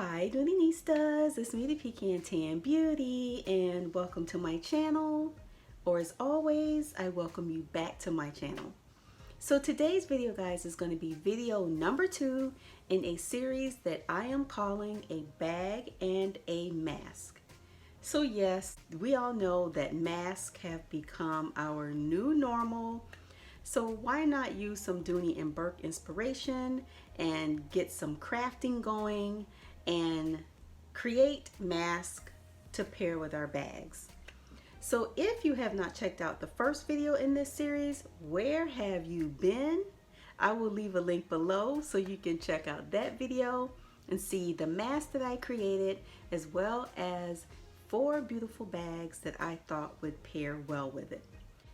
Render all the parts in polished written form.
Hi Doonistas, it's me the Pecan Tan Beauty and welcome to my channel, or as always I welcome you back to my channel. So today's video guys is going to be video number 2 in a series that I am calling a bag and a mask. So yes, we all know that masks have become our new normal. So why not use some Dooney and Bourke inspiration and get some crafting going and create masks to pair with our bags. So if you have not checked out the first video in this series, Where Have You Been? I will leave a link below so you can check out that video and see the mask that I created, as well as 4 beautiful bags that I thought would pair well with it.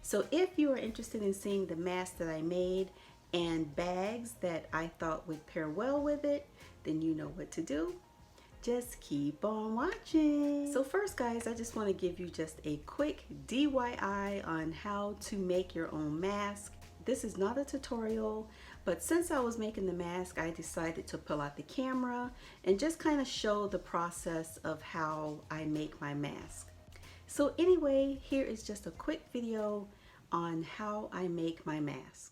So if you are interested in seeing the mask that I made and bags that I thought would pair well with it, then you know what to do. Just keep on watching. So first guys, I just want to give you just a quick DIY on how to make your own mask. This is not a tutorial, but since I was making the mask, I decided to pull out the camera and just kind of show the process of how I make my mask. So anyway, here is just a quick video on how I make my masks.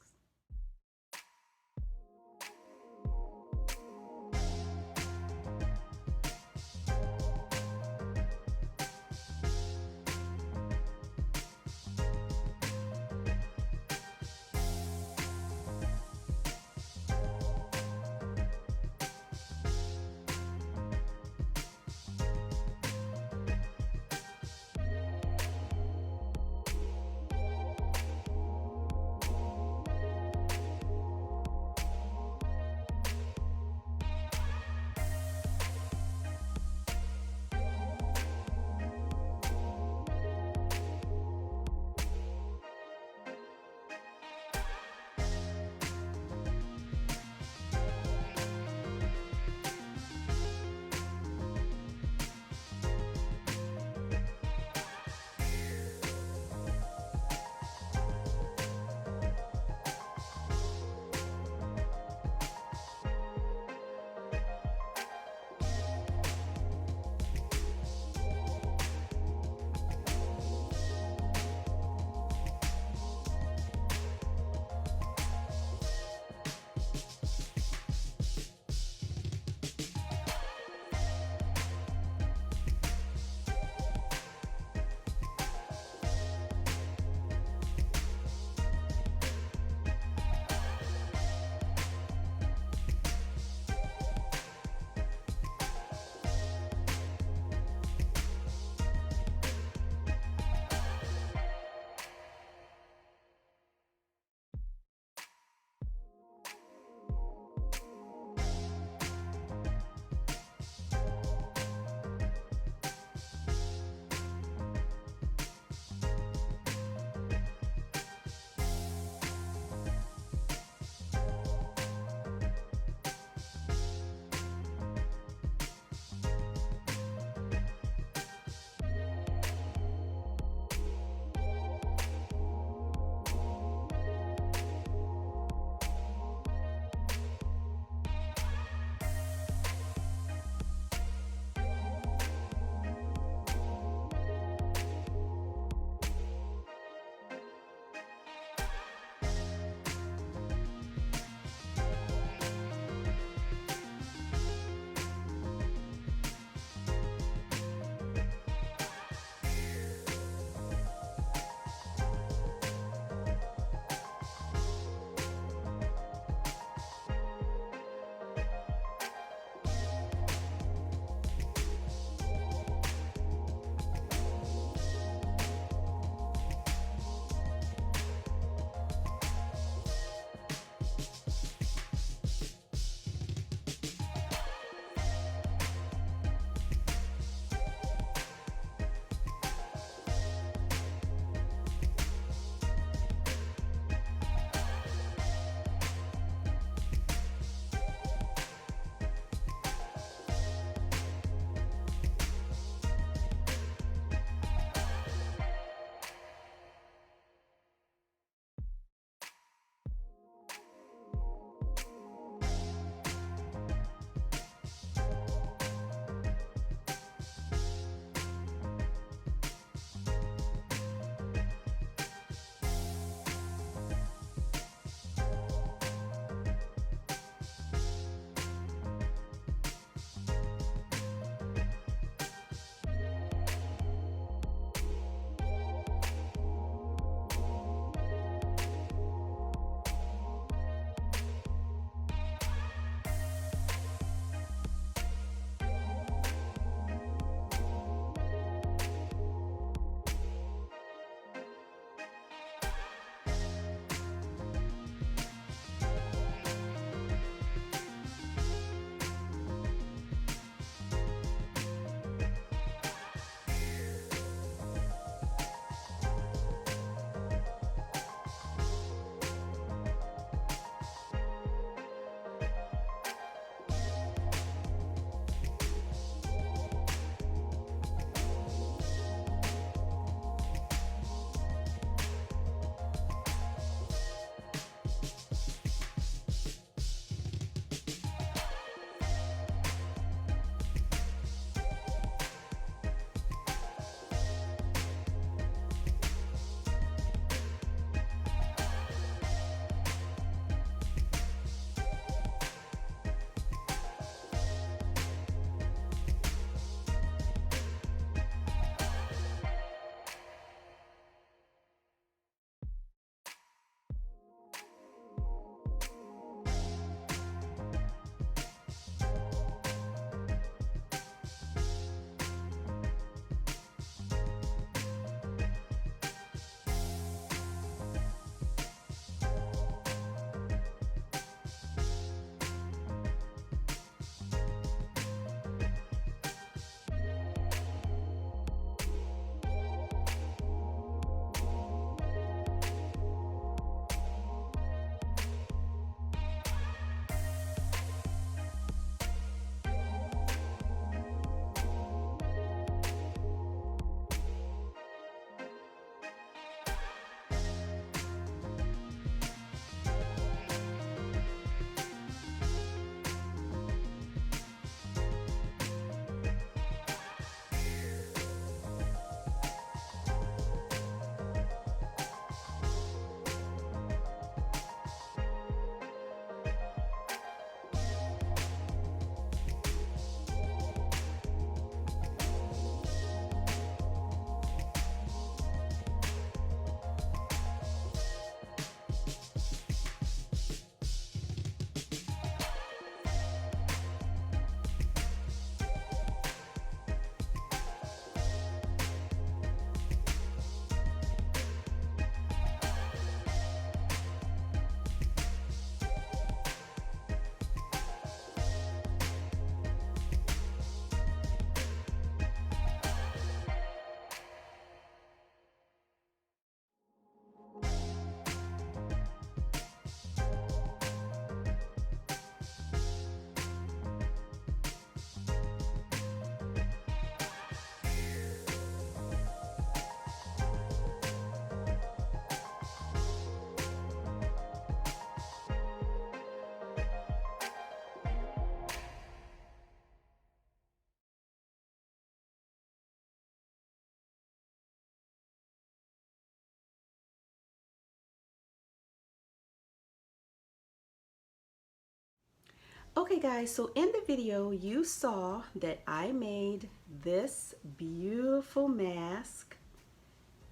Okay guys, so in the video you saw that I made this beautiful mask.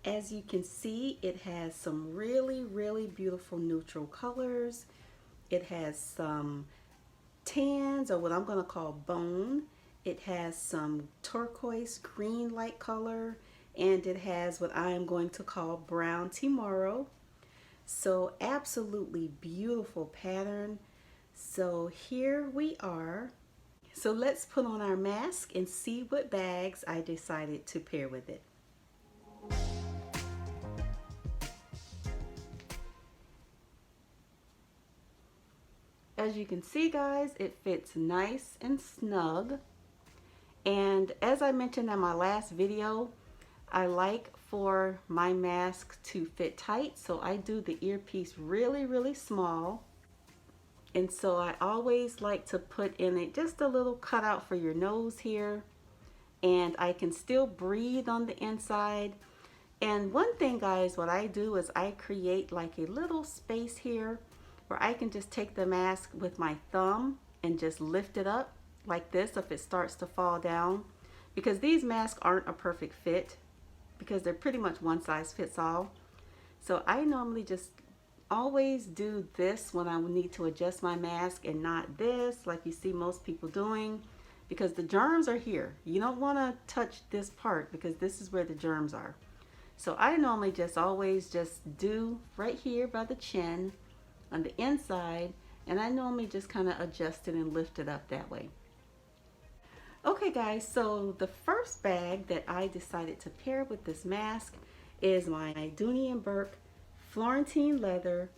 As you can see, it has some really beautiful neutral colors. It has some tans, or what I'm going to call bone. It has some turquoise green light color, and it has what I am going to call brown tomorrow. So absolutely beautiful pattern. So here we are. So let's put on our mask and see what bags I decided to pair with it. As you can see guys, it fits nice and snug. And as I mentioned in my last video, I like for my mask to fit tight, so I do the earpiece really small. And so I always like to put in it just a little cutout for your nose here, and I can still breathe on the inside. And one thing guys, what I do is I create like a little space here where I can just take the mask with my thumb and just lift it up like this if it starts to fall down, because these masks aren't a perfect fit because they're pretty much one size fits all. So I normally just always do this when I need to adjust my mask, and not this like you see most people doing, because the germs are here. You don't want to touch this part because this is where the germs are. So I normally just always just do right here by the chin on the inside, and I normally just kind of adjust it and lift it up that way. Okay guys, so the first bag that I decided to pair with this mask is my Dooney Bourke Florentine leather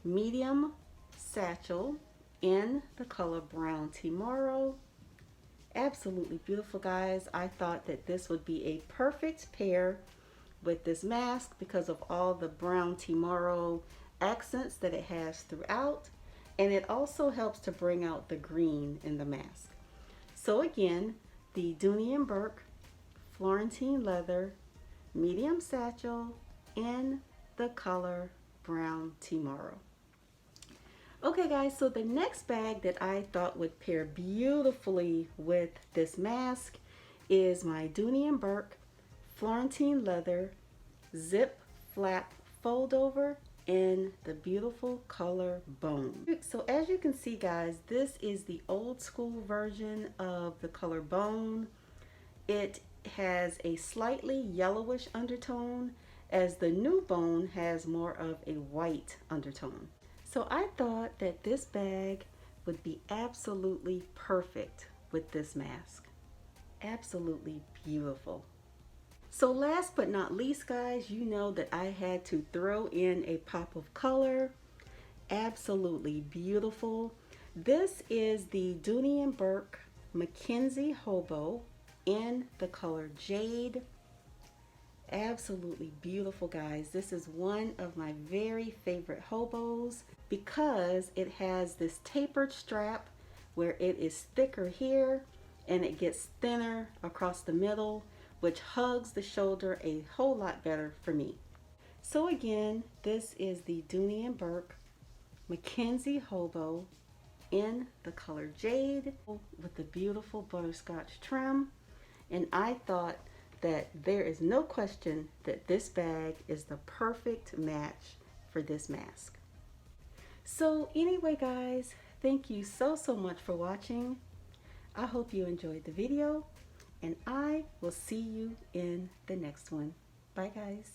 medium satchel in the color brown tomorrow. Absolutely beautiful guys. I thought that this would be a perfect pair with this mask because of all the brown tomorrow accents that it has throughout, and it also helps to bring out the green in the mask. So again, the Dooney Bourke Florentine leather medium satchel in the color brown tomorrow. Okay guys, so the next bag that I thought would pair beautifully with this mask is my Dooney Bourke Florentine leather zip flap fold over in the beautiful color bone. So as you can see guys, this is the old school version of the color bone. It has a slightly yellowish undertone, as the new bone has more of a white undertone. So I thought that this bag would be absolutely perfect with this mask. Absolutely beautiful. So last but not least guys, you know that I had to throw in a pop of color. Absolutely beautiful. This is the Dooney Bourke Mackenzie Hobo in the color jade. Absolutely beautiful guys. This is one of my very favorite hobos because it has this tapered strap where it is thicker here and it gets thinner across the middle, which hugs the shoulder a whole lot better for me. So again, this is the Dooney Bourke Mackenzie Hobo in the color jade with the beautiful butterscotch trim. And I thought that there is no question that this bag is the perfect match for this mask. So anyway guys, thank you so much for watching. I hope you enjoyed the video, and I will see you in the next one. Bye guys.